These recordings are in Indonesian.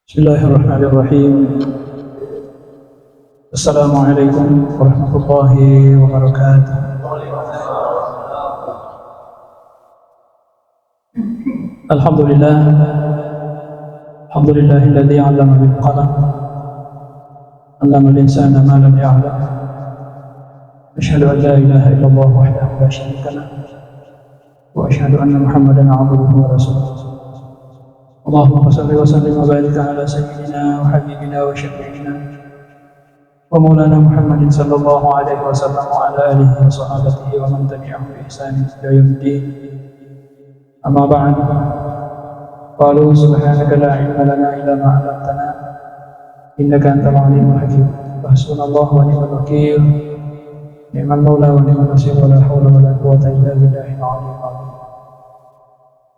Bismillahirrahmanirrahim. Assalamualaikum warahmatullahi wabarakatuh. Alhamdulillah. Alhamdulillahilladzi 'allama bil qalam. 'Allama al-insana ma lam ya'lam. Asyhadu an la ilaha illallah wahdahu la syarika lah. Wa asyhadu anna Muhammadan 'abduhu wa rasuluh. Allahumma shalli wa sallim wa barik ala sayyidina wa habibina wa syafi'ina wa maulana Muhammadin sallallahu alaihi wasallam wa ala alihi wa sahabatihi wa man tabi'ahum bi ihsan ila yaumiddin. Amma ba'd. Qalu subhanaka la ilma lana illa ma 'allamtana innaka antal alimul hakim. Hasbunallahu wa ni'mal wakeel. Ni'mal maula wa ni'mal nasir wa la haula wa la quwwata illa billahil aliyyil azim.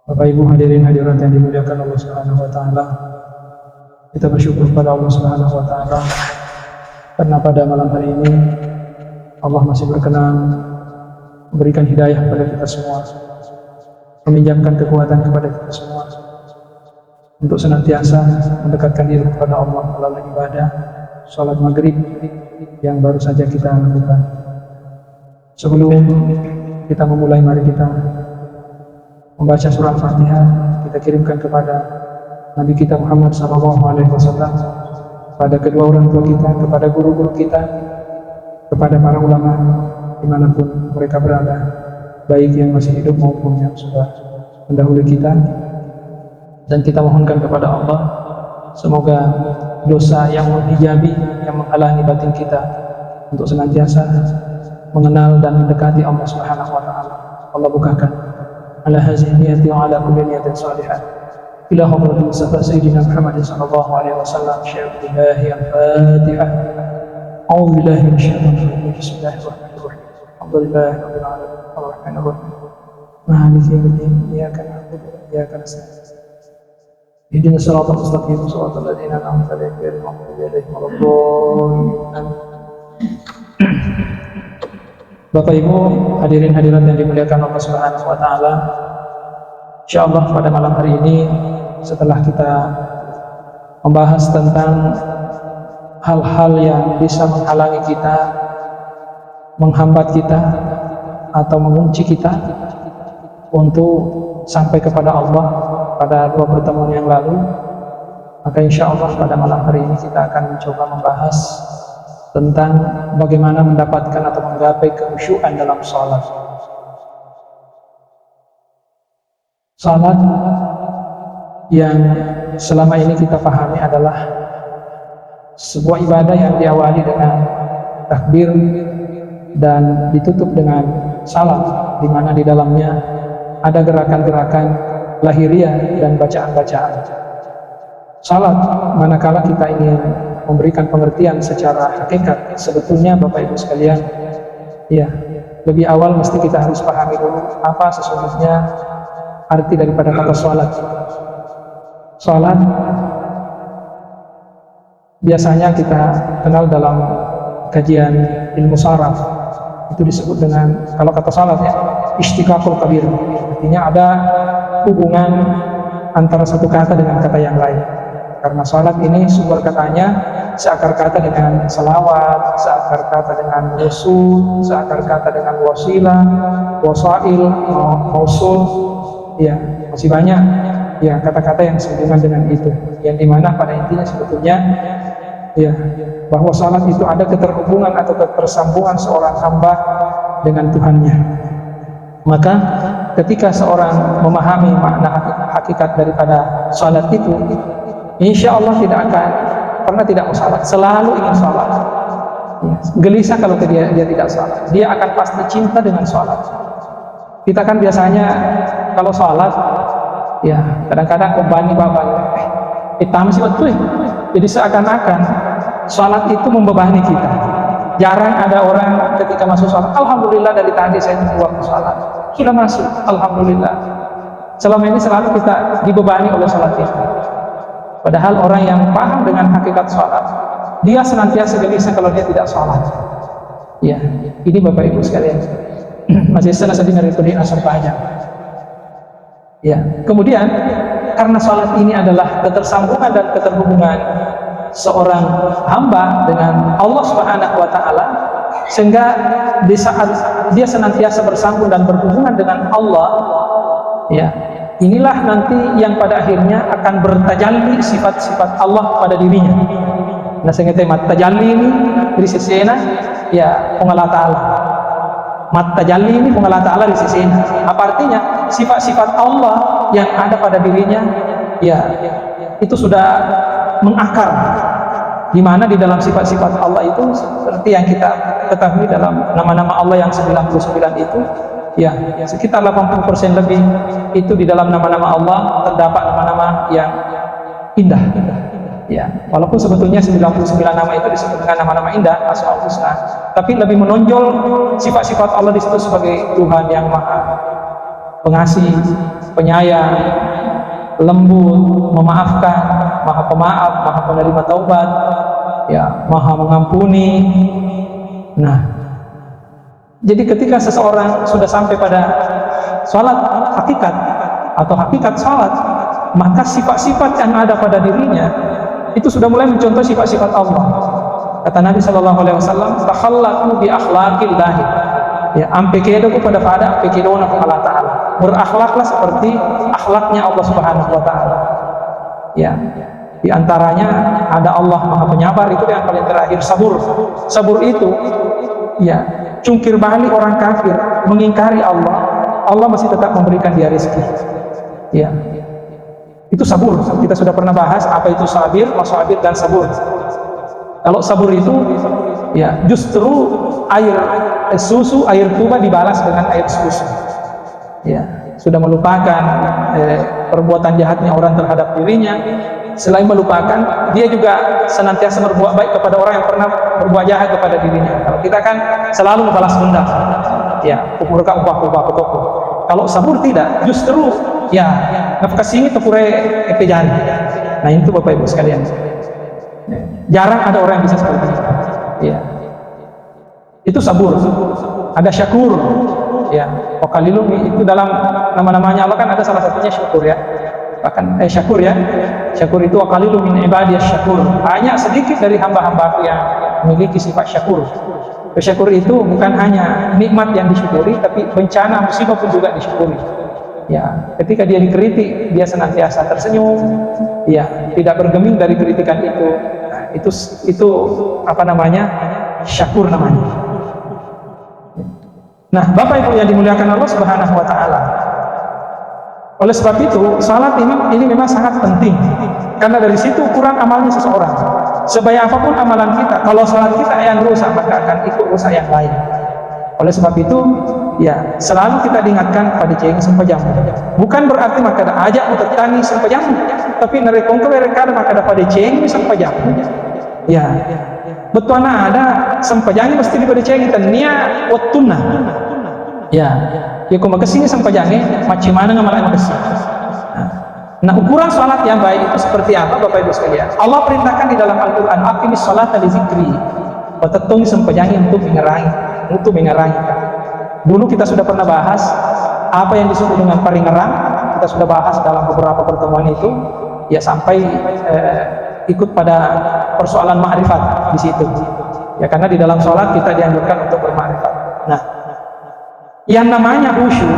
Bapak Ibu hadirin hadirat yang dimuliakan Allah Subhanahu wa taala. Kita bersyukur kepada Allah Subhanahu wa taala karena pada malam hari ini Allah masih berkenan memberikan hidayah kepada kita semua, meminjamkan kekuatan kepada kita semua untuk senantiasa mendekatkan diri kepada Allah melalui ibadah salat maghrib yang baru saja kita lakukan. Sebelum kita memulai, mari kita membaca surah Fatihah. Kita kirimkan kepada Nabi kita Muhammad SAW, kepada kedua orang tua kita, kepada guru-guru kita, kepada para ulama dimanapun mereka berada, baik yang masih hidup maupun yang sudah mendahului kita. Dan kita mohonkan kepada Allah, semoga dosa yang menghijabi, yang menghalangi batin kita untuk senantiasa mengenal dan mendekati Allah Subhanahu wa taala, Allah bukakan ala hazihi niyati wa ala kulli niyatin salihah ila hadratil mustafa sayyidina Muhammad sallallahu alaihi wasallam. Syaikhulahi al-Fatihah. A'udzu billahi minasyaitonir rajim. Bismillahirrahmanirrahim. Alhamdulillahi rabbil alamin. Arrahmanir rahim. Maliki yaumiddin. Iyyaka na'budu wa iyyaka nasta'in. Ihdinas siratal mustaqim. Shiratal ladzina an'amta 'alaihim ghairil maghdubi 'alaihim waladdallin. Bapak Ibu hadirin hadirat yang dimuliakan Allah Subhanahu wa taala. Insyaallah pada malam hari ini setelah kita membahas tentang hal-hal yang bisa menghalangi kita, menghambat kita atau mengunci kita untuk sampai kepada Allah pada dua pertemuan yang lalu, maka insyaallah pada malam hari ini kita akan mencoba membahas tentang bagaimana mendapatkan atau menggapai kekhusyuan dalam salat. Salat yang selama ini kita pahami adalah sebuah ibadah yang diawali dengan takbir dan ditutup dengan salam, di mana di dalamnya ada gerakan-gerakan lahiriah dan bacaan-bacaan. Salat manakala kita ingin memberikan pengertian secara hakikat, sebetulnya Bapak Ibu sekalian, ya, lebih awal mesti kita harus pahami dulu apa sesungguhnya arti daripada kata salat. Salat biasanya kita kenal dalam kajian ilmu saraf, itu disebut dengan, kalau kata salat ya, istiqaqul kabir, artinya ada hubungan antara satu kata dengan kata yang lain. Karena salat ini sumber katanya seakar kata dengan salawat, seakar kata dengan rasul, seakar kata dengan wasilah, wasail, mausul, ya masih banyak ya kata-kata yang sehubungan dengan itu, yang dimana pada intinya sebetulnya ya bahwa salat itu ada keterhubungan atau ketersambungan seorang hamba dengan Tuhannya. Maka ketika seorang memahami makna hakikat daripada salat itu, insya Allah tidak akan pernah tidak mau salat, selalu ingin salat. Ya, gelisah kalau dia tidak salat, dia akan pasti cinta dengan salat. Kita kan biasanya kalau salat, ya kadang-kadang membani bapak, hitam sih betul. Jadi seakan-akan salat itu membebani kita. Jarang ada orang ketika masuk salat, alhamdulillah dari tadi saya tunggu waktu salat, sudah masuk, alhamdulillah. Selama ini selalu kita dibebani oleh salat itu. Padahal orang yang paham dengan hakikat salat, dia senantiasa gelisah kalau dia tidak salat. Ya, ini Bapak Ibu sekalian, masih salah satu dari asar panjang. Ya, kemudian karena salat ini adalah ketersambungan dan keterhubungan seorang hamba dengan Allah Subhanahu wa taala, sehingga di saat dia senantiasa bersambung dan berhubungan dengan Allah, ya, inilah nanti yang pada akhirnya akan bertajalli sifat-sifat Allah pada dirinya. Nah, sehingga tema tajalli ini dari sisinya ya Allah Ta'ala. Mat tajalli ini Allah Ta'ala di sisinya. Apa artinya? Sifat-sifat Allah yang ada pada dirinya, ya, itu sudah mengakar. Di mana di dalam sifat-sifat Allah itu seperti yang kita ketahui dalam nama-nama Allah yang 99 itu, ya, sekitar 80% lebih itu di dalam nama-nama Allah terdapat nama-nama yang indah. Ya, walaupun sebetulnya 99 nama itu disebut dengan nama-nama indah, Asmaul Husna, tapi lebih menonjol sifat-sifat Allah di situ sebagai Tuhan yang Maha Pengasih, Penyayang, Lembut, Memaafkan, Maha Pemaaf, Maha Penerima Taubat, ya, Maha Mengampuni. Nah, jadi ketika seseorang sudah sampai pada sholat hakikat atau hakikat sholat, maka sifat-sifat yang ada pada dirinya itu sudah mulai mencontoh sifat-sifat Allah. Kata Nabi SAW, "Takhallaqu bi akhlaqillah." Ya, ampekedo kepada ampekedo na Allah Ta'ala. Berakhlaklah seperti akhlaknya Allah Subhanahu wa taala. Ya. Di antaranya ada Allah Maha Penyabar, itu yang paling terakhir, sabur. Sabur itu, ya, cungkir balik orang kafir, mengingkari Allah, Allah masih tetap memberikan dia rezeki. Ya. Itu sabur. Kita sudah pernah bahas apa itu sabir, masabir dan sabur. Kalau sabur itu, ya, justru air susu, air tuba dibalas dengan air susu. Ya, sudah melupakan perbuatan jahatnya orang terhadap dirinya. Selain melupakan, dia juga senantiasa berbuat baik kepada orang yang pernah berbuat jahat kepada dirinya. Kalau kita kan selalu membalas dendam, ya, upurka upah toko. Kalau sabur tidak, justru ya nafkas ini tepure epejan. Nah, itu Bapak Ibu sekalian, jarang ada orang yang bisa seperti itu. Ya, itu sabur. Ada syakur, ya, Wakalilum itu dalam nama-namanya Allah kan ada salah satunya syukur, ya. Bahkan syakur, ya, syakur itu Wakalilum min ibadiyas syakur. Hanya sedikit dari hamba-hambaku yang memiliki sifat syakur. Syakur itu bukan hanya nikmat yang disyukuri, tapi bencana musibah pun juga disyukuri. Ya, ketika dia dikritik, dia senantiasa tersenyum, ya, tidak bergeming dari kritikan itu. Nah, itu apa namanya? Syakur namanya. Nah, Bapak Ibu yang dimuliakan Allah Subhanahu wa taala. Oleh sebab itu, salat ini memang sangat penting. Karena dari situ ukuran amalnya seseorang. Sebaik apapun amalan kita, kalau salat kita yang rusak, maka akan ikut rusak yang lain. Oleh sebab itu, ya, selalu kita diingatkan pada jeng sampai jam. Bukan berarti maka ada ajak untuk tani sampai jam, tapi narekongko mereka maka ada pada jeng sampai jam. Ya, betul ada sampai jam mesti diberi jeng tania wattuna. Ya, ya kau kesini sampai jangan macam mana ngamalan kesini. Nah, ukuran salat yang baik itu seperti apa, Bapak Ibu sekalian? Allah perintahkan di dalam Al-Quran, aqimis salata li zikri, watattung sampai jangan untuk mengerangi. Dulu kita sudah pernah bahas apa yang disebut dengan paringerang. Kita sudah bahas dalam beberapa pertemuan itu, ya, sampai ikut pada persoalan ma'rifat di situ. Ya, karena di dalam salat kita dianjurkan untuk berma'rifat. Nah, yang namanya khusyuk,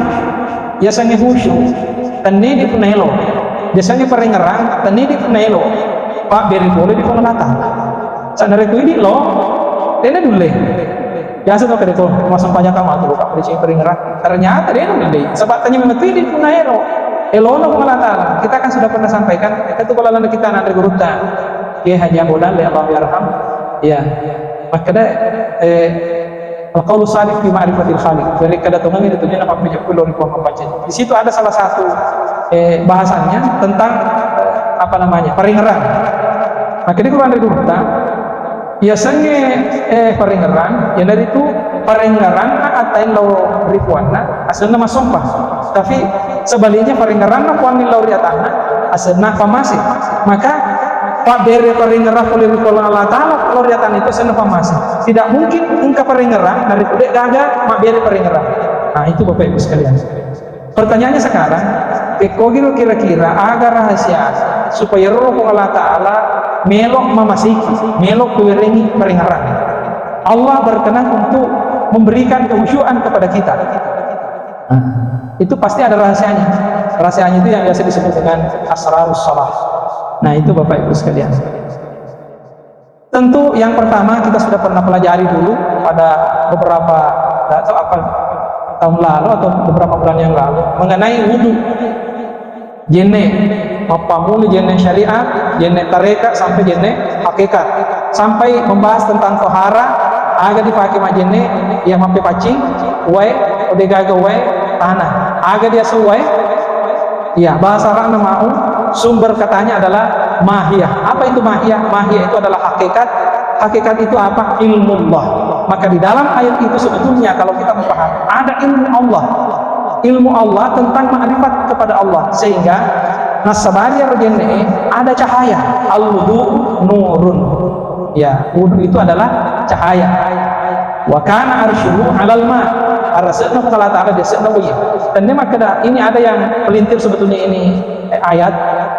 biasanya khusyuk, tani di punelo, biasanya peringerang, tani di punelo, Pak beri boleh di pengelatan. Sadar itu ini lo, dia dulu. Biasa tuh kada tuh, masuk pajak kamu tuh, Pak beri peringerang. Ternyata dia dulu. Sebab tanya mengerti di punelo, elono pengelatan. Kita kan sudah pernah sampaikan, itu kalau lalu kita nanti gurutan, dia hanya bolan, ya Allah yarham, ya, makanya Al-Qaulu Salih fi Ma'rifatil Khaliq. Dari kedatangan itu dia nampak menyebut lori kuah membaca. Di situ ada salah satu bahasannya tentang apa namanya? Paringerang. Maka di Quran itu biasanya paringerang, yang dari itu paringerang atain lo rifuana asalnya masompa. Tapi sebaliknya paringerang kuanin lo riatana asalnya famasi. Maka Pak beri peringerang oleh Allah Ta'ala kalau riatan itu senapa masih tidak mungkin ungkap peringerang dari kudet gagal mak beri peringerang. Nah, itu Bapak Ibu sekalian. Pertanyaannya sekarang, Pekogiro kira-kira agar rahasia supaya roh Allah Ta'ala melok mamasiki, melok kuwiringi peringaran. Allah berkenan untuk memberikan kehusyuan kepada kita. Itu pasti ada rahasianya. Rahasianya itu yang biasa disebut dengan asrarus shalah. Nah, itu Bapak Ibu sekalian. Tentu yang pertama kita sudah pernah pelajari dulu pada beberapa atau apa tahun lalu atau beberapa bulan yang lalu mengenai wudu. Jene mapamuli jene syariat, jene tarekat sampai jene hakikat. Sampai membahas tentang tohara agak dipakai majene yang mampu pacing, wae, odegaga wae, tanah. Agak dia sesuai. Ya, bahasa Arab mau sumber katanya adalah mahiyah. Apa itu mahiyah? Mahiyah itu adalah hakikat. Hakikat itu apa? Ilmullah. Maka di dalam ayat itu sebetulnya kalau kita memahami ada ilmu Allah. Ilmu Allah tentang ma'rifat kepada Allah, sehingga nasabari rojene ada cahaya. Al-wudu nurun. Ya, wudu itu adalah cahaya. Wa kana arshuhu 'alal ma'. Arasna Allah Ta'ala desna wiya. Dan ini ada yang pelintir sebetulnya ini ayat.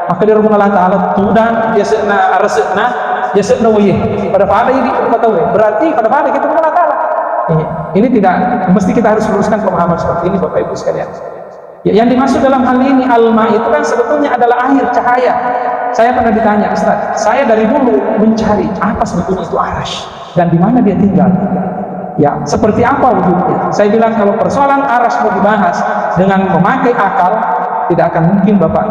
Maka dia Allah Ta'ala tudan desna arasna desna wiya. Pada ini ketahui. Berarti pada kita Allah Ta'ala. Ini tidak mesti kita harus luruskan pemahaman seperti ini Bapak Ibu sekalian. Ya, yang dimaksud dalam hal ini alma itu kan sebetulnya adalah air, cahaya. Saya pernah ditanya, Ustaz, saya dari dulu mencari apa sebetulnya itu arash dan di mana dia tinggal. Ya, seperti apa wujudnya? Saya bilang kalau persoalan arash mau dibahas dengan memakai akal, tidak akan mungkin Bapak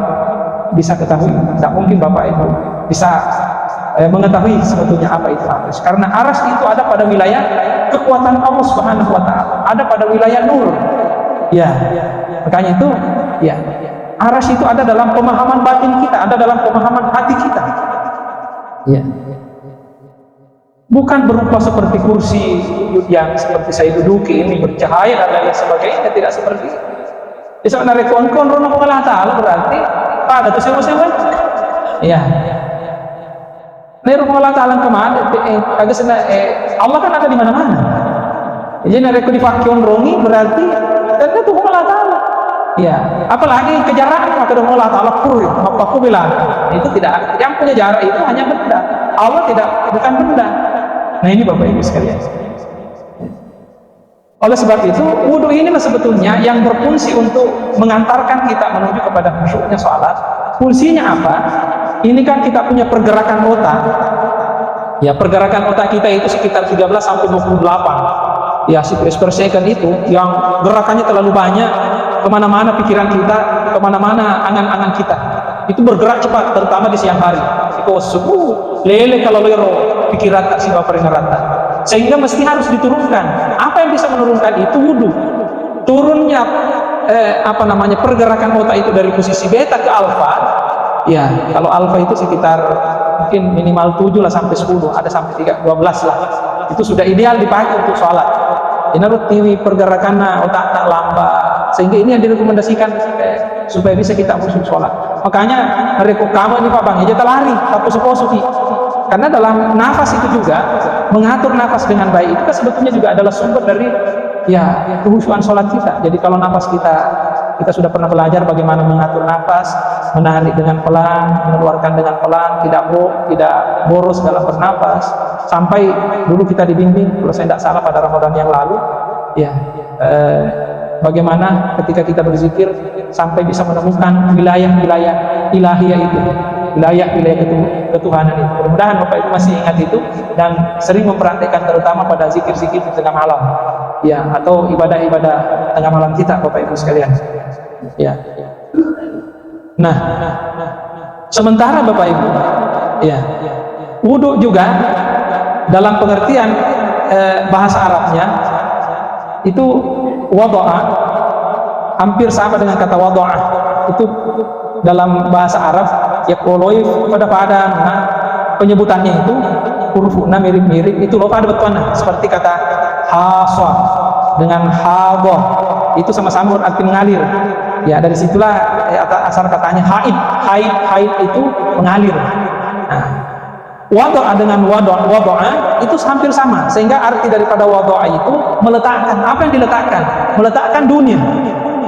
bisa ketahui. Tidak mungkin Bapak Ibu bisa mengetahui sebetulnya apa itu arash. Karena arash itu ada pada wilayah kekuatan Allah Subhanahu wa Ta'ala, ada pada wilayah nur. Ya, makanya itu ya, arash itu ada dalam pemahaman batin kita, ada dalam pemahaman hati kita. Ya. Bukan berupa seperti kursi yang seperti saya duduki ini bercahaya dan lain sebagainya, tidak seperti itu. Di sana rekon-kon rono Allah Ta'ala berarti ada tuh sewa-sewa. Ya. Neru Allah Ta'ala kemana? Agak Allah kan ada di mana-mana. Jadi nereku dipakion rongi berarti dan itu Allah Ta'ala. Ya, apalagi kejaran maka Allah Ta'ala puri. Apa aku bilang? Itu tidak. Yang punya jarak itu hanya benda. Allah bukan benda. Nah, ini Bapak Ibu sekalian. Oleh sebab itu, wudu ini sebetulnya yang berfungsi untuk mengantarkan kita menuju kepada khusyuknya sholat. Fungsinya apa? Ini kan kita punya pergerakan otak. Ya, pergerakan otak kita itu sekitar 13 sampai 28. Ya, siklus per second itu yang gerakannya terlalu banyak, kemana-mana pikiran kita, kemana-mana angan-angan kita. Itu bergerak cepat, terutama di siang hari. Itu lele kalau lero pikiran tak siwa peringarata. Sehingga mesti harus diturunkan. Apa yang bisa menurunkan itu? Wudu. Turunnya pergerakan otak itu dari posisi beta ke alfa. Ya, kalau alfa itu sekitar mungkin minimal 7 lah sampai 10, ada sampai 12 lah. Itu sudah ideal dipakai untuk sholat. Ini tiwi pergerakan otak tak lambat, sehingga ini yang direkomendasikan supaya bisa kita khusyuk sholat. Makanya mereka kamu ini Pak Bang, ya lari, tapi suki. Karena dalam nafas itu juga mengatur nafas dengan baik itu kan sebetulnya juga adalah sumber dari ya kehusyukan sholat kita. Jadi kalau nafas kita sudah pernah belajar bagaimana mengatur nafas, menarik dengan pelan, mengeluarkan dengan pelan, tidak boros dalam bernafas. Sampai dulu kita dibimbing, kalau saya tidak salah pada Ramadan yang lalu, ya bagaimana ketika kita berzikir sampai bisa menemukan wilayah-wilayah ilahiyah itu, wilayah-wilayah ketuhanan itu. Mudah-mudahan Bapak Ibu masih ingat itu dan sering mempraktikkan terutama pada zikir-zikir di tengah malam, ya, atau ibadah-ibadah tengah malam kita Bapak Ibu sekalian. Ya. Nah, sementara Bapak Ibu, ya, wudu juga dalam pengertian bahasa Arabnya itu wadoa, hampir sama dengan kata wadoa. Itu dalam bahasa Arab ya koloif pada penyebutannya itu hurufnya mirip-mirip itu loh pada betul seperti kata haswa dengan haboh itu sama-sama berarti mengalir. Ya, dari situlah asal katanya haid itu mengalir. Nah, wadoa dengan wadoa itu hampir sama, sehingga arti daripada wadoa itu meletakkan. Apa yang diletakkan? Meletakkan dunia.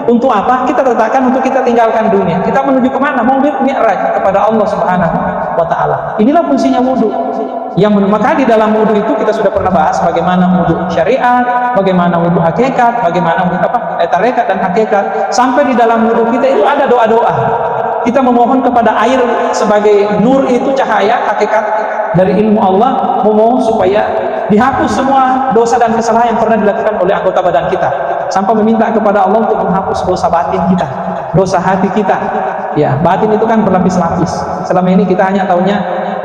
Untuk apa? Kita letakkan untuk kita tinggalkan dunia. Kita menuju kemana? Mau mi'raj kepada Allah Subhanahu wa Ta'ala. Inilah fungsinya wudhu. Maka di dalam wudhu itu kita sudah pernah bahas bagaimana wudhu syariat, bagaimana wudhu hakikat, bagaimana wudhu tarekat dan hakikat. Sampai di dalam wudhu kita itu ada doa-doa. Kita memohon kepada air sebagai nur, itu cahaya hakikat dari ilmu Allah, memohon supaya dihapus semua dosa dan kesalahan yang pernah dilakukan oleh anggota badan kita, sampai meminta kepada Allah untuk menghapus dosa batin kita, dosa hati kita. Ya, batin itu kan berlapis-lapis. Selama ini kita hanya tahunya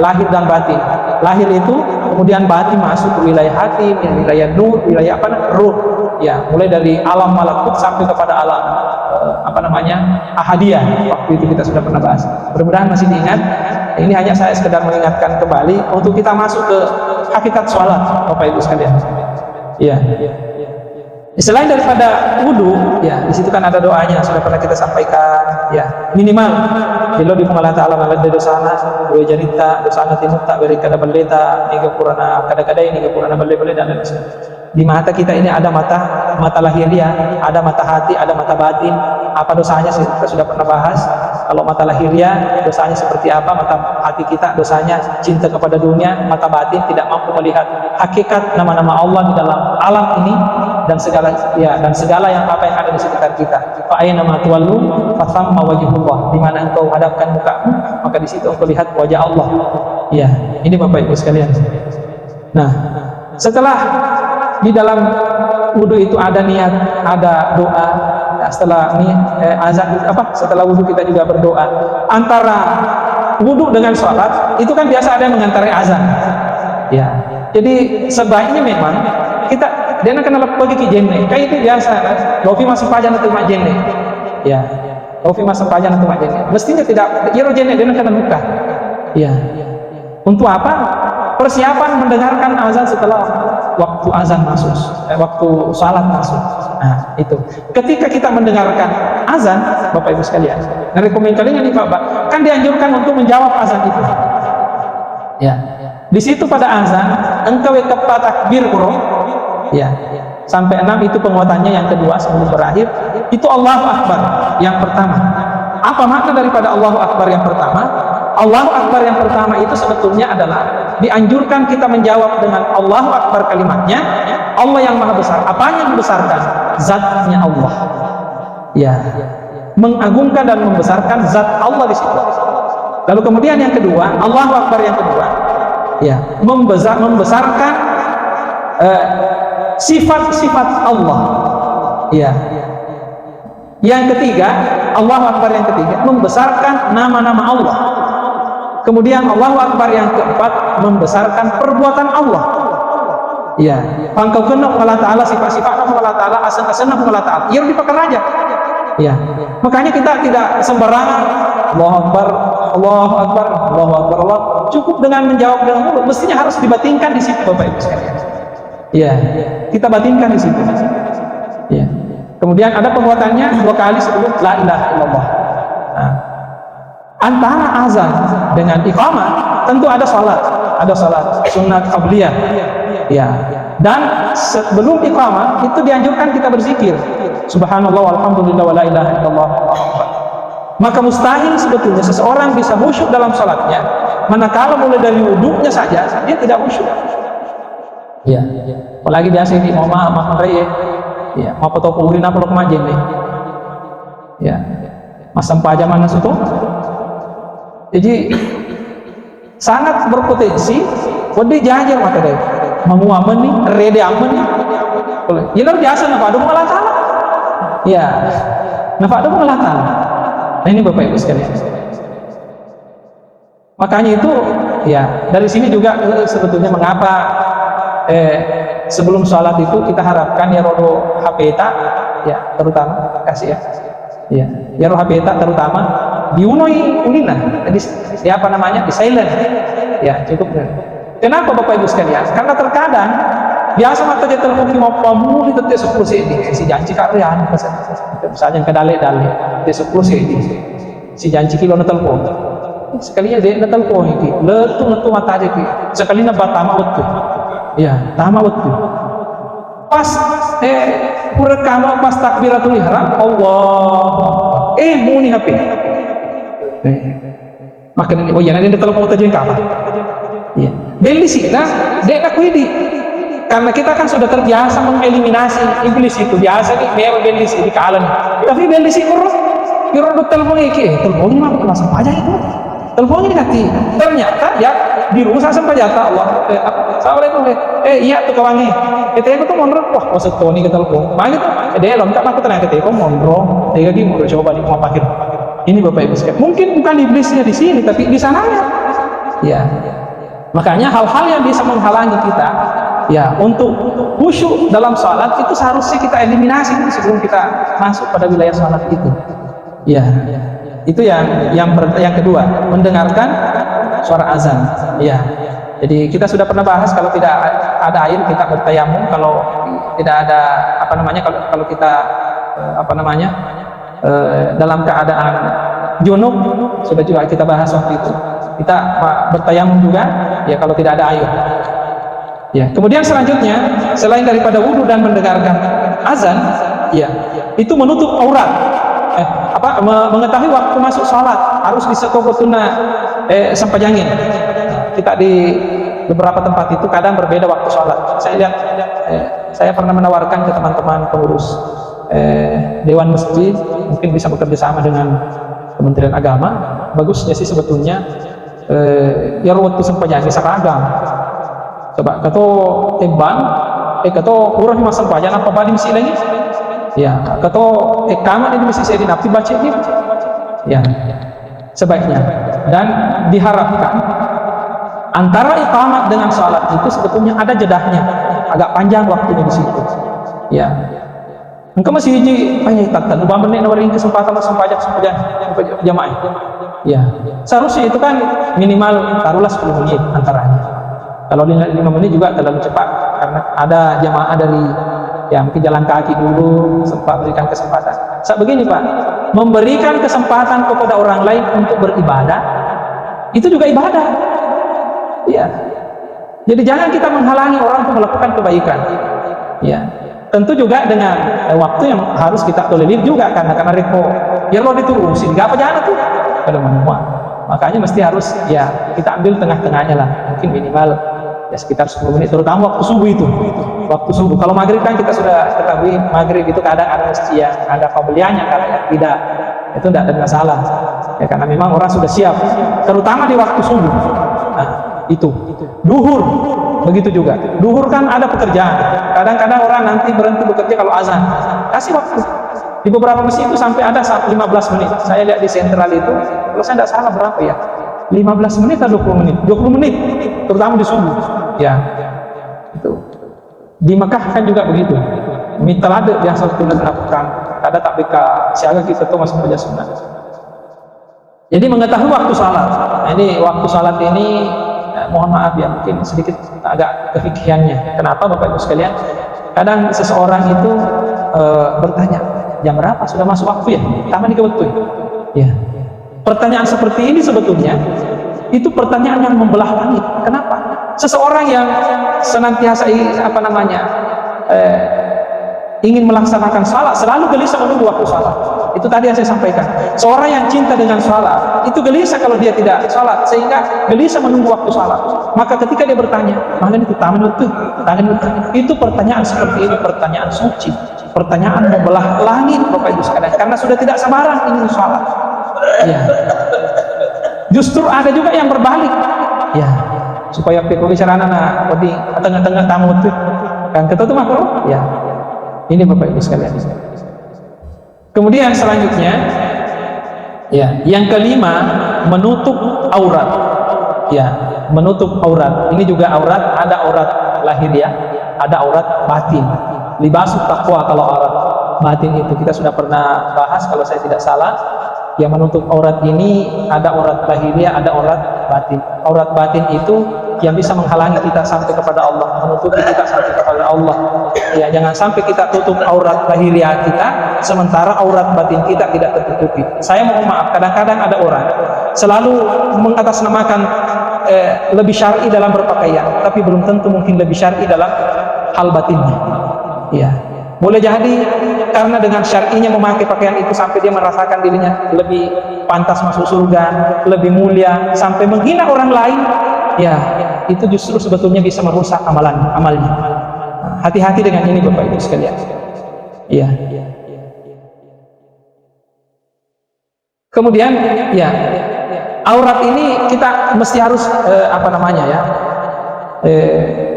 lahir dan batin. Lahir itu, kemudian batin masuk ke wilayah hati, wilayah nur, wilayah ruh. Ya, mulai dari alam malakut sampai kepada alam ahadiyah. Waktu itu kita sudah pernah bahas. Mudah-mudahan masih diingat. Ini hanya saya sekedar mengingatkan kembali untuk kita masuk ke hakikat sholat, Bapak Ibu sekalian. Iya. Selain daripada wudhu, ya di situ kan ada doanya, sudah pernah kita sampaikan. Ya, minimal bila di Allah Taala malah dari dosana, dua jarita, dosana timut tak beri kada baleta, niga purana kada-kada ini niga purana bale-bale dan lain sebagainya. Di mata kita ini ada mata lahiriah, ada mata hati, ada mata batin. Apa dosanya kita sudah pernah bahas. Kalau mata lahiriah dosanya seperti apa, mata hati kita dosanya cinta kepada dunia, mata batin tidak mampu melihat hakikat nama-nama Allah di dalam alam ini dan segala yang ada di sekitar kita. Fa aina ma tuwallu fa thamma wajhullah. Di mana engkau hadapkan mukamu, maka di situ engkau lihat wajah Allah. Ya, ini Bapak Ibu sekalian. Nah, setelah di dalam wudhu itu ada niat, ada doa. Nah, setelah azan setelah wudhu kita juga berdoa. Antara wudhu dengan sholat itu kan biasa ada yang mengantarai azan. Ya, jadi sebaiknya memang kita dia nak kenal pergi ke jenne. Kayak itu biasa kan. Lofi masuk pajan atau mak jenne. Ya, lofi masuk pajan atau mak jenne. Mestinya tidak. Iro jenne dia nak kenal muka. Ya. Untuk apa? Persiapan mendengarkan azan setelah waktu azan masuk, waktu salat masuk. Nah, itu. Ketika kita mendengarkan azan, Bapak Ibu sekalian, dari komentarnya nih Pak, kan dianjurkan untuk menjawab azan itu. Ya. Di situ pada azan, engkau kepada takbir bro. Ya. Sampai 6 itu penguatannya, yang kedua sebelum berakhir, itu Allahu Akbar yang pertama. Apa makna daripada Allahu Akbar yang pertama? Allahu Akbar yang pertama itu sebetulnya adalah dianjurkan kita menjawab dengan Allahu Akbar kalimatnya, Allah yang maha besar. Apanya yang membesarkan? Zatnya Allah. Ya, mengagungkan dan membesarkan zat Allah di situ. Lalu kemudian yang kedua, Allahu Akbar yang kedua, ya, membesarkan sifat-sifat Allah. Ya. Yang ketiga, Allahu Akbar yang ketiga, membesarkan nama-nama Allah. Kemudian Allahu Akbar yang keempat, membesarkan perbuatan Allah. Ya, pangkau kena Allah Ta'ala, sifat-sifat Allah Ta'ala, asan-asan Allah Ta'ala. Ia dipakai raja. Ya, makanya kita tidak sembarangan Allahu Akbar, Allahu Akbar, Allahu Akbar, Allah. Cukup dengan menjawab dengan mulut, mestinya harus dibatinkan di situ, Bapak Ibu sekalian. Ya, kita batinkan di situ. Ya. Kemudian ada penguatannya 2 kali sebelum la ilaha illallah. Nah, antara azan dengan iqamah tentu ada salat sunat qabliyah. Ya. Dan sebelum iqamah itu dianjurkan kita berzikir. Subhanallah walhamdulillah wa la ilaha illallah. Maka mustahil sebetulnya seseorang bisa khusyuk dalam salatnya manakala mulai dari wudunya saja dia tidak khusyuk. Ya. Apalagi biasa ini maaf reye. Ya, mau foto kurin apa lo kemajen nih? Ya, masam pajak mana situ? Jadi sangat berpotensi. Wadi jajar mata deh. Menguamen nih, rede aman nih. Ya luar biasa nafadu mengalahkan. Ya, nafadu mengalahkan. Nah ini Bapak Ibu sekalian. Makanya itu, ya dari sini juga sebetulnya mengapa sebelum sholat itu kita harapkan ya rodo HP ya terutama kasih ya rodo HP terutama diunoi ulina di apa namanya di silent ya cukup. Kenapa Bapak Ibu sekalian? Karena terkadang biasa mata dia telepon mau pamu di tetes 10 si janji karyan misalnya ke dale di 10 si janji kilo na telepon sekalinya dia na telepon iki letu mata aja ki sekali na batama waktu. Ya, tama waktu. Pas rekam pas takbiratul ihram, Allah, muni HP. Maka ini, oh iya, nanti telepon aja yang kapan? Iya. Beli sih, nah, dia nak kuidi. Karena kita kan sudah terbiasa mengeliminasi iblis itu, biasa nih, dia beli sih di kalan. Tapi beli sih kurang telepon teleponnya mah langsung aja itu. Teleponnya nanti, ternyata ya di rumah saya sampai jatah Allah. Assalamualaikum. Iya tuh kawangi. Kita tuh mondro, wah maksud kau nih ke telepon. Mana gitu? Dia lengkap aku tenang kita kau mondro. Dia lagi mau coba di rumah pakir. Ini Bapak Ibu sekalian. Mungkin bukan iblisnya di sini, tapi di sananya. Ya. Makanya hal-hal yang bisa menghalangi kita, ya untuk khusyuk dalam sholat itu seharusnya kita eliminasi sebelum kita masuk pada wilayah sholat itu. Ya. Itu yang kedua, mendengarkan suara azan. Ya. Jadi kita sudah pernah bahas kalau tidak ada air kita bertayamum, kalau tidak ada kalau kita dalam keadaan junub, sudah juga kita bahas waktu itu. Kita bertayamum juga ya kalau tidak ada air. Ya, kemudian selanjutnya selain daripada wudu dan mendengarkan azan, ya, itu menutup aurat. Mengetahui waktu masuk sholat harus disekokotuna sampajangin. Kita di beberapa tempat itu kadang berbeda waktu sholat. Saya lihat, saya pernah menawarkan ke teman-teman pengurus dewan masjid, mungkin bisa bekerja sama dengan Kementerian Agama. Bagusnya sih sebetulnya ya waktu sampajangin seragam. Coba kata tembang, kata kurang masa sampajan apa badi mesti lagi. Ya, kata kamar ini mesti saya dinafsi baca ini. Ya, sebaiknya. Dan diharapkan antara iqamat dengan salat itu sebetulnya ada jedahnya, agak panjang waktunya di situ. Ya. Engkau masih hiji banyak tatan, ubah menit nawarin kesempatan jamaah. Ya. Seharusnya itu kan minimal taruhlah 10 menit antaranya. Kalau 5 menit juga terlalu cepat karena ada jamaah dari mungkin jalan kaki dulu, sempat berikan kesempatan. Saat begini Pak, memberikan kesempatan kepada orang lain untuk beribadah, itu juga ibadah. Ya. Jadi jangan kita menghalangi orang untuk melakukan kebaikan. Ya. Tentu juga dengan waktu yang harus kita tolerir juga karena reko. Ya lo diturusin, gak apa jangan tuh. Kalau semua. Makanya mesti harus ya kita ambil tengah-tengahnya lah. Mungkin minimal ya sekitar 10 menit, terutama waktu subuh itu. Waktu subuh. Kalau maghrib kan kita sudah ketahui maghrib itu kadang ada masjid yang ada pembeliannya, kadang yang tidak. Itu tidak ada masalah. Ya karena memang orang sudah siap, terutama di waktu subuh. Nah, itu. Duhur begitu juga. Duhur kan ada pekerjaan. Kadang-kadang orang nanti berhenti bekerja kalau azan. Kasih waktu. Di beberapa masjid itu sampai ada 15 menit. Saya lihat di sentral itu, kalau saya tidak salah berapa ya? 15 menit atau 20 menit? 20 menit, terutama di subuh. Ya, itu. Di Mekah kan juga begitu. Mitalade biasa kita lakukan. Ada tak beka siaga kita tuh masuk kerja sunnah. Jadi mengetahui waktu salat. Ini waktu salat ini mohon maaf ya mungkin sedikit agak kefikirannya. Kenapa Bapak Ibu sekalian? Kadang seseorang itu bertanya, jam berapa sudah masuk waktu ya? Taman ke betul. Ya. Pertanyaan seperti ini sebetulnya itu pertanyaan yang membelah langit. Kenapa? Seseorang yang senantiasa ingin melaksanakan salat selalu gelisah menunggu waktu salat. Itu tadi yang saya sampaikan. Seorang yang cinta dengan salat itu gelisah kalau dia tidak salat, sehingga gelisah menunggu waktu salat. Maka ketika dia bertanya, mana itu taman betul? Itu pertanyaan seperti ini, pertanyaan suci, pertanyaan membelah langit Bapak Ibu sekalian, karena sudah tidak sabaran ingin salat. Ya. Justru ada juga yang berbalik. Ya. Supaya pembicaraan anak di tengah-tengah tamu itu kan kita tuh makro. Ya. Ini Bapak Ibu sekalian. Kemudian selanjutnya, ya, yang kelima menutup aurat. Ya, menutup aurat. Ini juga aurat, ada aurat lahiriah, ada aurat batin. Libasut taqwa kalau aurat batin itu kita sudah pernah bahas kalau saya tidak salah. Yang menutup aurat ini ada aurat lahiriah, ada aurat batin. Aurat batin itu yang bisa menghalangi kita sampai kepada Allah, menutupi kita sampai kepada Allah. Ya, jangan sampai kita tutup aurat lahiriah kita, sementara aurat batin kita tidak tertutupi. Saya mohon maaf, kadang-kadang ada orang selalu mengatasnamakan lebih syar'i dalam berpakaian, tapi belum tentu mungkin lebih syar'i dalam hal batinnya. Ya, Boleh jadi karena dengan syar'inya memakai pakaian itu sampai dia merasakan dirinya lebih pantas masuk surga, lebih mulia, sampai menghina orang lain, ya itu justru sebetulnya bisa merusak amalnya. Hati-hati dengan ini Bapak Ibu sekalian. Ya. Kemudian ya, aurat ini kita mesti harus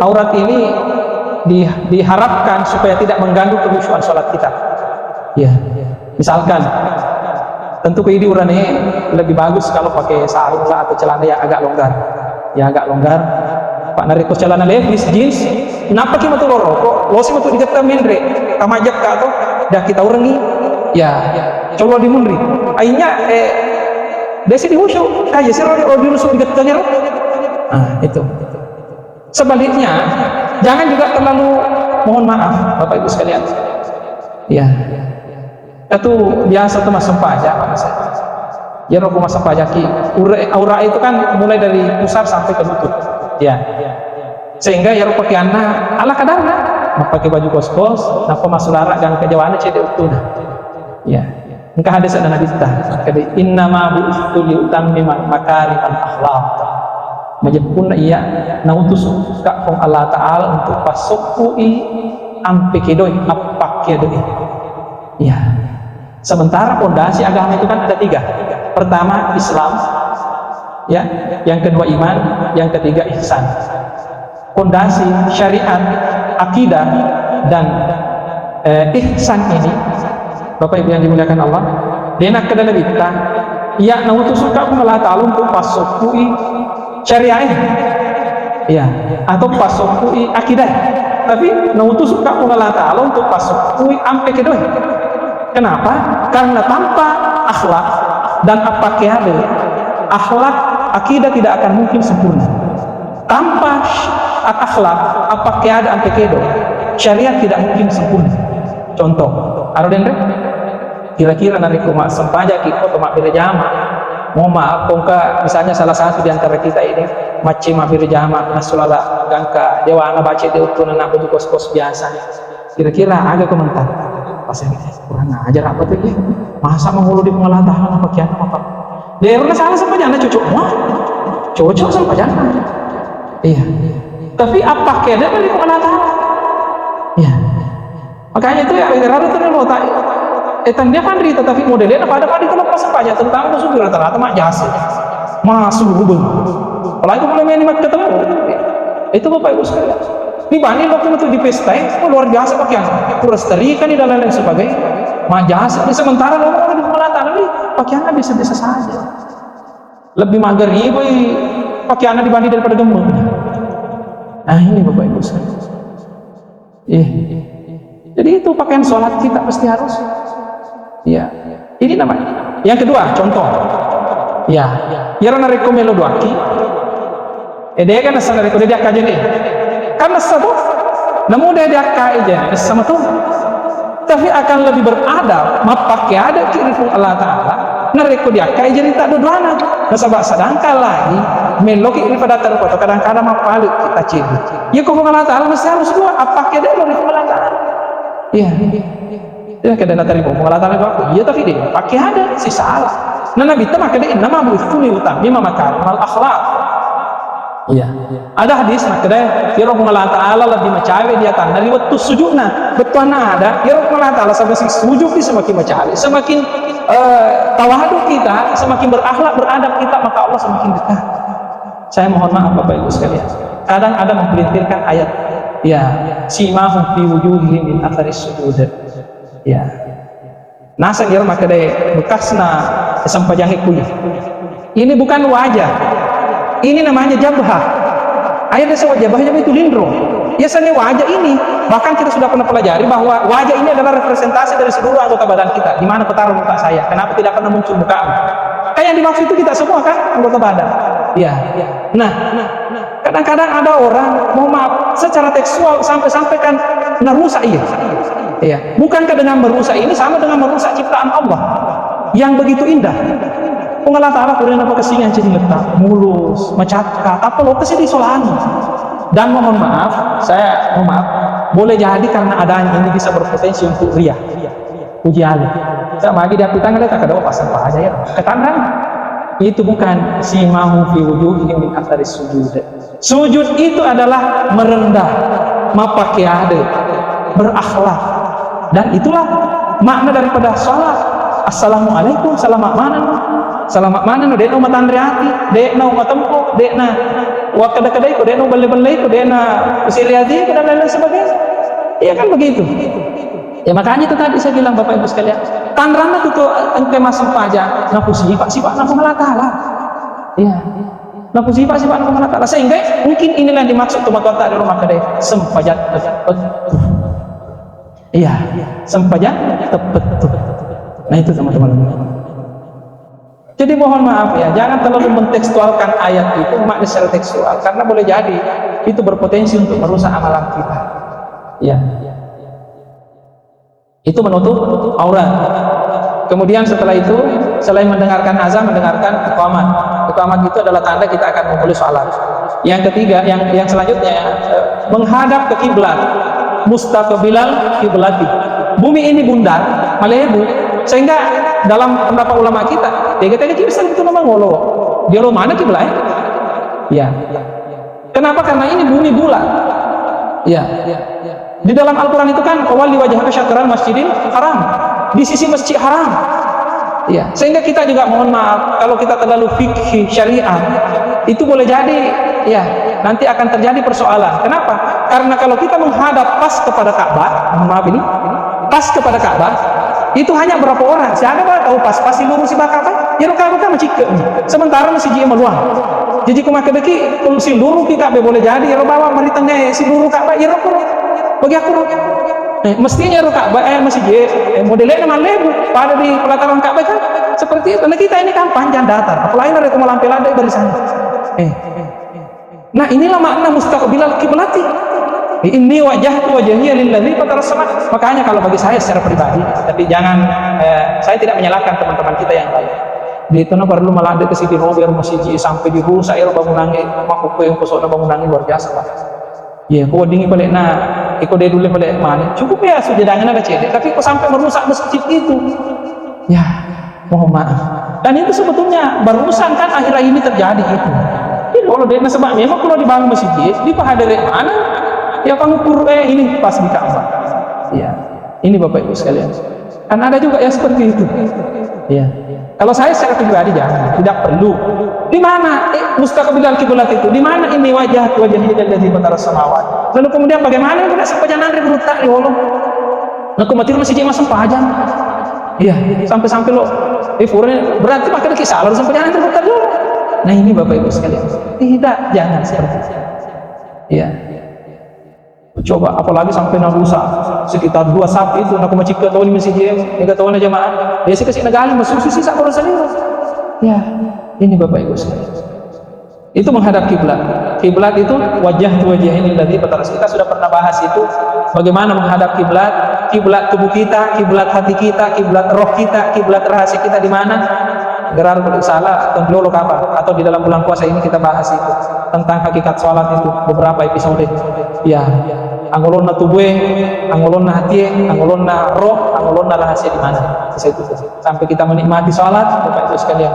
aurat ini diharapkan supaya tidak mengganggu kehusyuan sholat kita. Ya, misalkan tentu kehidupan ini lebih bagus kalau pakai sarung lah atau celana yang agak longgar. Ya agak longgar. Pak nariko celana levis jeans. Kenapa kita tuh rokok? Lo sih untuk dikata mendre. Kamajak ka atau dah kita urangi. Ya, coba dimundri. Akhirnya desi dihusyuk. Kayak sih orang dirusuk dikatanya. Nah, itu. Sebaliknya, jangan juga terlalu mohon maaf Bapak Ibu sekalian. Ya. Itu biasa tuh masuk pajak Pak saya. Ya rokok masuk pajak aura itu kan mulai dari pusar sampai ke lutut. Ya. Sehingga ya rokok kiana ala kadarna, mau pakai baju kos-kos, napa masulara dan kejawaannya cede utuna. Ya. Engkau hadis ada Nabi kita. Kata innama bu'itsu liutammima makarimal akhlaq. Majapun iya nautus ka kong Allah Ta'ala untuk pasukui ampe kedoi apak kedoi. Ya. Sementara pondasi agama itu kan ada 3. Pertama Islam, ya. Yang kedua iman, yang ketiga ihsan. Pondasi syariat, akidah dan ihsan ini, Bapak Ibu yang dimuliakan Allah, denak ke dalam kita, ya nautus ka kong Allah Ta'ala untuk pasukui syariah, ya, atau pasukui akidah. Tapi nautus ka kong Allah Ta'ala untuk pasukui ampe kedoi. Kenapa? Karena tanpa akhlak dan apa keade, akhlak akidah tidak akan mungkin sempurna. Tanpa akhlak apa keade ampe kedo, syariat tidak mungkin sempurna. Contoh, arodendre kira-kira nariko mak sempaja kita atau mak birjama. Mau maaf kongka misalnya salah satu di antara kita ini macam mak birjama nasulala gangka dewa anak baca diutun anak baju kos-kos biasa. Kira-kira agak komentar. Pasal kurang ajar apa tuh ya? Masa menghulu di pengelola tahanan apa kian apa? Daerahnya salah sama jana cocok wah, cocok sama jana. Iya. Tapi apa kena di pengelola tahanan? Iya. Makanya itu ya rata-rata terlalu tak. Dia pandri tetapi modelnya pada kalau pas saja tentang musuh rata-rata mak jasa. Masuk hubung. Apalagi mulai main mak ketemu. Itu Bapak Ibu sekalian. Dibanding waktu itu di pesta, luar biasa pakaian. Kurastarikan di dalam lain sebagainya. Majasa. Sementara orang di Melatan ini pakaiannya biasa-biasa saja. Lebih mager ibu pakaiannya dibanding daripada gemuk. Nah ini Bapak Ibu sekalian. Jadi itu pakaian sholat kita pasti harus. Ya. Ini namanya. Yang kedua, contoh. Ya. Yara nareko melo duaki. Dia kan asal nareko dia kajian ini. Karena satu, namun dia aja sama tuh, tapi akan lebih beradab, pakai ada kirifung Allah Ta'ala, nareko dia kayak jadi tak doana, nasabak sedangkan lagi, meloki ini pada terfoto, kadang-kadang mapalik kita ciri, ya kau Allah Ta'ala mesti harus dua, apa dia mau kirifung Allah Ta'ala, iya, ya kadang datang kirifung Allah Ta'ala aku, iya tapi dia pakai ada, si salah, nah Nabi itu makanya nama buistuni utang, lima makarim al akhlak. Iya. Ada hadis makanya ya Allah Ta'ala lebih mencari di atas dari waktu sujudna betul ada ya Allah Ta'ala semakin sujud semakin mencari semakin tawadu kita semakin berakhlak beradab kita maka Allah semakin dekat. Saya mohon maaf Bapak Ibu sekalian kadang ada mempelintirkan ayat ya simahum fi wujuhihim min atharis sujud ya nasa ya makanya bekasna sampai jangan kulit ini bukan wajah. Ini namanya jabah. Ayatnya sebuah jabahnya itu lindro. Biasanya wajah ini, bahkan kita sudah pernah pelajari bahwa wajah ini adalah representasi dari seluruh anggota badan kita. Di mana ketaruh muka saya? Kenapa tidak pernah muncul muka? Kayak yang dimaksud itu kita semua kan anggota badan. Iya. Nah, kadang-kadang ada orang mau maaf secara tekstual sampai kan merusak iya. Iya. Bukankah dengan merusak ini sama dengan merusak ciptaan Allah yang begitu indah? Allah Ta'ala kurang apa kesingan jadi letak mulus, mecakat, apa lo kesini solani. Dan mohon maaf, saya mohon maaf Boleh jadi karena adanya ini bisa berpotensi untuk ria, puji Allah. Sama lagi dia pitang ada tak ada pasal apa aja ya. Ketandang itu bukan simahu fi wujuhihim min athari sujud. Sujud itu adalah merendah, mapakiade, berakhlak, dan itulah makna daripada sholat. Assalamualaikum, selamat mana no dek no matandriati, dek no matempo, dek na wakada-kada itu, dek no bale-bale itu, dek na usiliati dan lain-lain sebagainya. Iya kan begitu. Ya makanya itu tadi saya bilang Bapak Ibu sekalian, tanrana itu engke masuk aja, napu sifat napu ngalatalah. Iya. Napu sifat napu ngalatalah. Sehingga mungkin inilah yang dimaksud tuan-tuan di rumah kedai sempajat tepat. Iya, sempajat tepat. Nah itu teman-teman. Jadi mohon maaf ya, jangan terlalu mentekstualkan ayat itu makna secara tekstual, karena boleh jadi itu berpotensi untuk merusak amalan kita. Ya. Itu menutup aurat. Kemudian setelah itu, selain mendengarkan azan, mendengarkan iqamat. Iqamat itu adalah tanda kita akan memulai sholat. Yang ketiga, yang selanjutnya, menghadap ke kiblat, mustaqbilal kiblati. Bumi ini bundar, malebu, sehingga dalam pendapat ulama kita, dia kata bisa itu nama ngolo. Dia lo mana kiblat? Ya. Kenapa? Karena ini bumi bulat. Ya. Di dalam Al-Quran itu kan wali wajhaka syatral masjidil haram, di sisi masjid haram. Ya, sehingga kita juga mohon maaf kalau kita terlalu fikih syariat itu boleh jadi ya nanti akan terjadi persoalan. Kenapa? Karena kalau kita menghadap pas kepada Ka'bah, mohon maaf ini pas kepada Ka'bah itu hanya berapa orang? Siapa tahu pas si lurus si Ka'bah? Ya Ka'bah masih ke. Sementara masih jie meluang. Jadi kumaha beki kalau si lurus ki Ka'bah boleh jadi ya bawa mari tengah si lurus Ka'bah ya bagi aku mestinya Ka'bah masih modelnya nama lebu pada di pelataran Ka'bah kan seperti itu. Karena kita ini kan panjang datar, apalagi dari kemalampilan ada dari sana. Nah inilah makna mustaqbilal kiblati. Ini wajahnya lillazi fatara sama. Makanya kalau bagi saya secara pribadi, tapi jangan saya tidak menyalahkan teman-teman kita yang lain. Di itu perlu meladai ke sini biar masjid sampai dirusak ya bangunannya, makhluk yang kosong bangunannya luar biasa Pak. Ya, kau dingin balik ikut dia dulu balik mana? Cukup ya sujadangan ada cedek, tapi kok sampai merusak masjid itu? Ya, mohon maaf. Dan itu sebetulnya barusan kan akhir-akhir ini terjadi itu. Jadi kalau dia sebab memang kalau dibangun masjid, di pahadere mana? Ya pengukur ini pas di Ka'bah. Ya, ini Bapak Ibu sekalian. Kan ada juga yang seperti itu. Ya. Kalau saya secara pribadi jangan, tidak perlu. Di mana mustaqbilal kiblat itu? Di mana ini wajahnya dari batara samawat? Lalu kemudian bagaimana tidak sempajan andre berutak ya Allah? Nah kumatir masih jadi masam pajan. Iya, sampai lo berarti pakai kisah lalu sempajan andre berutak dulu. Nah ini Bapak Ibu sekalian. Tidak, jangan seperti itu. Iya. Coba apalagi sampai narusa sekitar 2 sapi itu nak macik ke tahun masih dia enggak tahu jemaah biasa kasih negali masuk sisi sak sendiri. Ya ini Bapak Ibu sekalian itu menghadap kiblat. Kiblat itu wajah ini dari batas kita sudah pernah bahas itu bagaimana menghadap kiblat, kiblat tubuh kita, kiblat hati kita, kiblat roh kita, kiblat rahasia kita di mana. Gerar salah atau dulu apa atau di dalam bulan puasa ini kita bahas itu tentang hakikat sholat itu beberapa episode. Ya, angolonna tubuh, angolonna hati, angolonna roh, angolonna rahasia di mana. Itu sampai kita menikmati sholat, Bapak Ibu sekalian.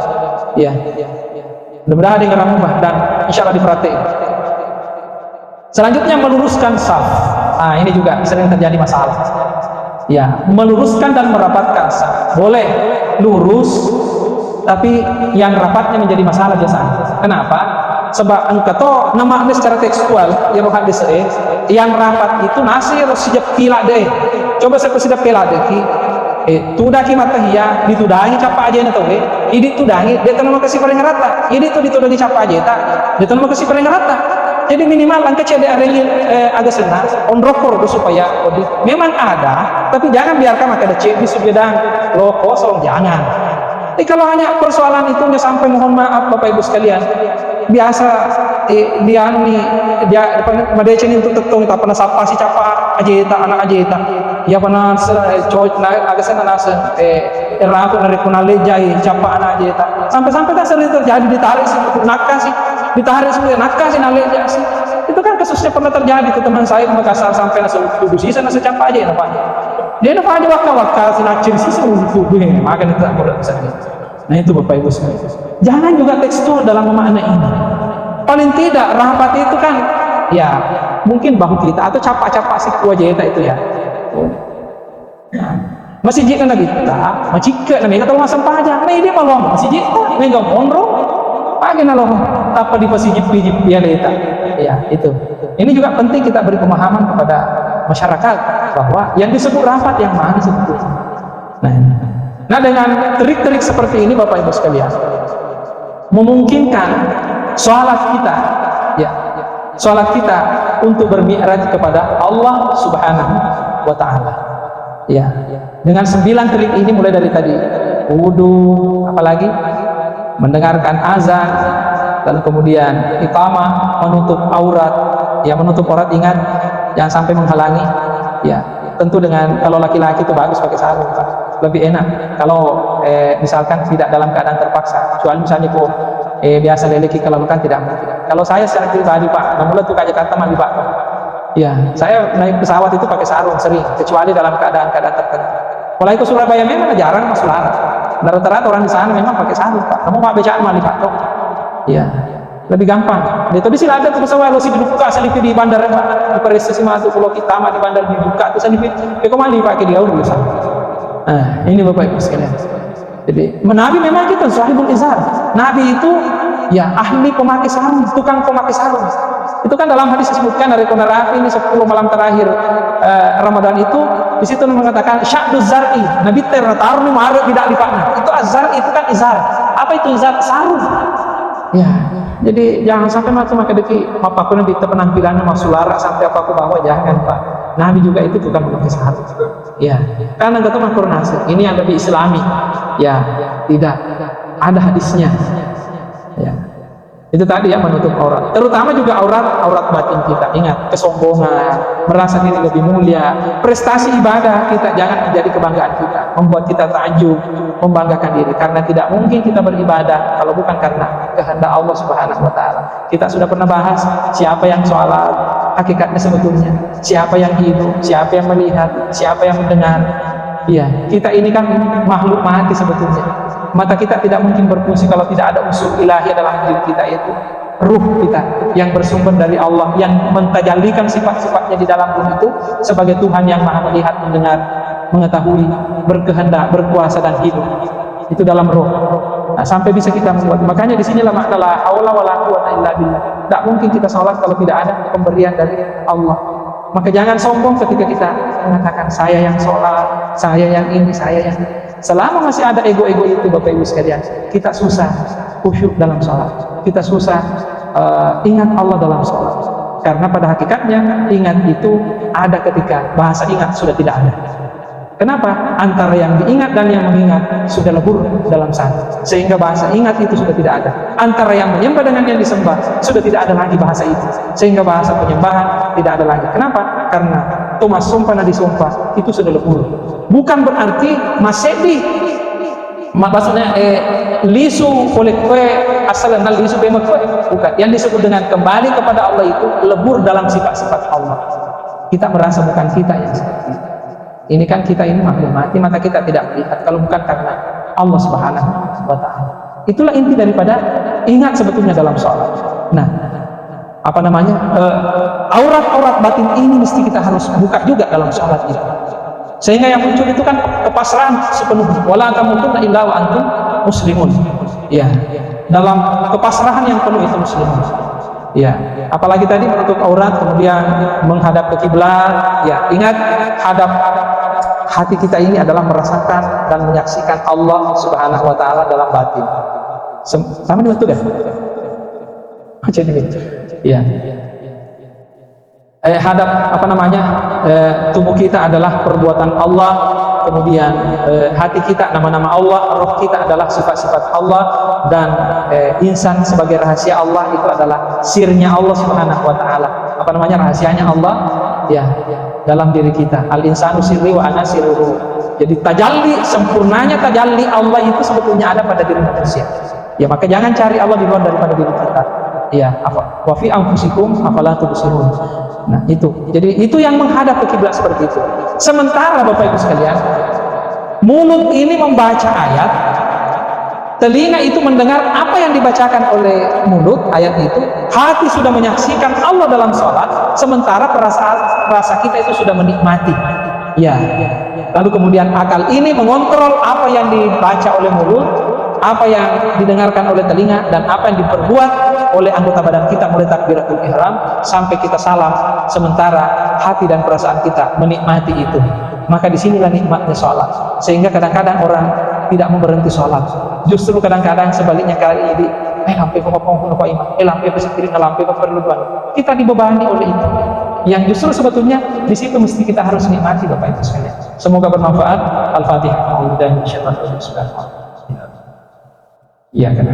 Ya, mudah-mudahan dengan rumah dan insya Allah diperhatiin. Selanjutnya meluruskan saf. Nah ini juga sering terjadi masalah. Ya, meluruskan dan merapatkan saf. Boleh lurus, tapi yang rapatnya menjadi masalah biasanya. Kenapa? Sebab engkau nama secara tekstual yang roh hadis yang rapat itu nasi harus sejak pila deh. Coba saya sejak pila deh tudaki matahia ditudahi capa aja atau ini tudahi dia tanam kasih paling rata ini tuh ditudahi capa aja tak dia tanam kasih paling rata. Jadi minimal angka cedek agak senang on rokor supaya memang ada tapi jangan biarkan maka ada cedek di sudang lo kosong jangan. Kalau hanya persoalan itu sampai mohon maaf Bapak Ibu sekalian biasa dia madecen itu tetong tak pernah sapa si capa aja anak aja ya pernah coy agak sana nase aku dari kunale jai capa anak aja sampai tak sering terjadi ditarik sih nakasi ditarik semua nakasi nale sih itu kan kasusnya pernah terjadi ke teman saya di Makassar sampai nasa tubuh sisa nasa capa aja apa dia napa aja wakal sinacir sisa tubuh ini makan itu aku bisa. Nah itu Bapak Ibu sekalian. Jangan juga tekstur dalam memaknai ini. Paling tidak rapat itu kan ya mungkin bahu kita atau capa-capa si kuajeta itu ya. Masih jika na kita, macika na may katulong sampah aja. Nah ini malu masih jika, may gamonro, pagi na loh, apa di pasijip-pijip ya leta. Ya itu. Ini juga penting kita beri pemahaman kepada masyarakat bahwa yang disebut rapat yang mana sebetulnya. Nah dengan trik-trik seperti ini Bapak Ibu sekalian, memungkinkan sholat kita untuk bermi'raj kepada Allah Subhanahu wa Ta'ala. Ya, dengan 9 trik ini mulai dari tadi wudu, apalagi mendengarkan azan, dan kemudian iqamah, menutup aurat. Ya, menutup aurat ingat jangan sampai menghalangi. Ya, tentu dengan kalau laki-laki itu bagus pakai sarung, lebih enak. Kalau misalkan tidak dalam keadaan terpaksa, kecuali misalnya biasa lelaki kalau bukan tidak mungkin. Kalau saya secara pribadi Pak, namun tuh kayak Jakarta mah Pak. Ya, saya naik pesawat itu pakai sarung sering, kecuali dalam keadaan-keadaan tertentu. Kalau ke Surabaya memang jarang masuk larang. Rata-rata orang di sana memang pakai sarung Pak. Kamu mau becaan mah Pak. Ya, lebih gampang. Itu di sini ada tuh pesawat lo sih dibuka selipit di bandara Pak. Di Paris masuk pulau kita mah di bandara dibuka tuh selipit. Kemana pakai dia dulu sana. Nah, ini Bapak Ibu sekalian. Jadi, Nabi memang gitu, sahibul izar. Nabi itu ya ahli pemakai sarung, tukang pemakai sarung. Itu kan dalam hadis disebutkan dari Qunarafi ini 10 malam terakhir Ramadan itu, di situ mengatakan sya'duz zar'i, Nabi tertarni ma'arif bidak lipatna. Itu azar, itu kan izar. Apa itu izar? Sarung. Ya, jadi jangan sampai macam deki apa pun di penampilannya masuk larak sampai apa aku bawa, jangan Pak. Nabi juga itu bukan memakai sarung. Ya, karena enggak tahu koordinasi. Ini yang lebih islami. Ya, tidak ada hadisnya. Ya. Itu tadi ya menutup aurat. Terutama juga aurat batin kita. Ingat, kesombongan, merasa diri lebih mulia, prestasi ibadah kita jangan menjadi kebanggaan kita, membuat kita takjub, membanggakan diri. Karena tidak mungkin kita beribadah kalau bukan karena kehendak Allah Subhanahu wa Ta'ala. Kita sudah pernah bahas siapa yang sholat, hakikatnya sebetulnya, siapa yang hidup, siapa yang melihat, siapa yang mendengar. Iya, kita ini kan makhluk mati sebetulnya. Mata kita tidak mungkin berfungsi kalau tidak ada unsur ilahi dalam diri kita, yaitu ruh kita yang bersumber dari Allah, yang mentajallikan sifat-sifatnya di dalam ruh itu sebagai Tuhan yang maha melihat, mendengar, mengetahui, berkehendak, berkuasa dan hidup. Itu dalam ruh. Nah, sampai bisa kita membuat. Makanya di sinilah makna la haula wala quwwata illa billah. Tidak mungkin kita sholat kalau tidak ada pemberian dari Allah. Maka jangan sombong ketika kita mengatakan saya yang sholat, saya yang ini, saya yang ini. Selama masih ada ego-ego itu Bapak Ibu sekalian, kita susah khusyuk dalam sholat, kita susah ingat Allah dalam sholat. Karena pada hakikatnya ingat itu ada ketika bahasa ingat sudah tidak ada. Kenapa? Antara yang diingat dan yang mengingat sudah lebur dalam sana, sehingga bahasa ingat itu sudah tidak ada. Antara yang menyembah dengan yang disembah sudah tidak ada lagi bahasa itu, sehingga bahasa penyembahan tidak ada lagi. Kenapa? Karena Thomas sumpah disumpah itu sudah lebur. Bukan berarti masedi maksudnya lisu oleh kue asal nal lisu bemak kue, bukan. Yang disebut dengan kembali kepada Allah itu lebur dalam sifat-sifat Allah. Kita merasa bukan kita yang seperti itu. Ini kan kita ini makhluk mati, maka kita tidak melihat kalau bukan karena Allah Subhanahu wa Ta'ala. Itulah inti daripada ingat sebetulnya dalam sholat. Nah, apa namanya, aurat-aurat batin ini mesti kita harus buka juga dalam sholat itu. Sehingga yang muncul itu kan kepasrahan sepenuhnya. Wala tamutunna illa wa antum muslimun. Ya, dalam kepasrahan yang penuh itu muslimun. Ya, apalagi tadi menutup aurat, kemudian menghadap ke kiblat. Ya, ingat hadap hati kita ini adalah merasakan dan menyaksikan Allah Subhanahu wa Ta'ala dalam batin. Sama dengan itu kan? Jadi gitu. Ya. Hadap apa namanya? Tubuh kita adalah perbuatan Allah, kemudian hati kita nama-nama Allah, roh kita adalah sifat-sifat Allah, dan insan sebagai rahasia Allah itu adalah sirnya Allah Subhanahu wa Ta'ala. Apa namanya rahasianya Allah? Ya, dalam diri kita. Al-insanu sirri wa ana sirruhu. Jadi tajalli, sempurnanya tajalli Allah itu sebetulnya ada pada diri manusia. Ya, maka jangan cari Allah di luar daripada diri kita. Ya, wa fi anfusikum afala tubsirun. Nah, itu. Jadi itu yang menghadap ke kiblat seperti itu. Sementara Bapak Ibu sekalian, mulut ini membaca ayat, telinga itu mendengar apa yang dibacakan oleh mulut ayat itu, hati sudah menyaksikan Allah dalam sholat, sementara rasa kita itu sudah menikmati. Ya. Lalu kemudian akal ini mengontrol apa yang dibaca oleh mulut, apa yang didengarkan oleh telinga, dan apa yang diperbuat oleh anggota badan kita mulai takbiratul ihram sampai kita salam, sementara hati dan perasaan kita menikmati itu. Maka disinilah nikmatnya sholat. Sehingga kadang-kadang orang tidak mau berhenti sholat. Justru kadang-kadang sebaliknya kali ini, lampai kok imam, lampai pesakit, lampai perluan. Kita dibebani oleh itu. Yang justru sebetulnya di situ mesti kita harus nikmati Bapak Ibu sekalian. Semoga bermanfaat. Al-Fatihah. Iya kan.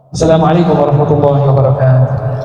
Assalamualaikum warahmatullahi wabarakatuh.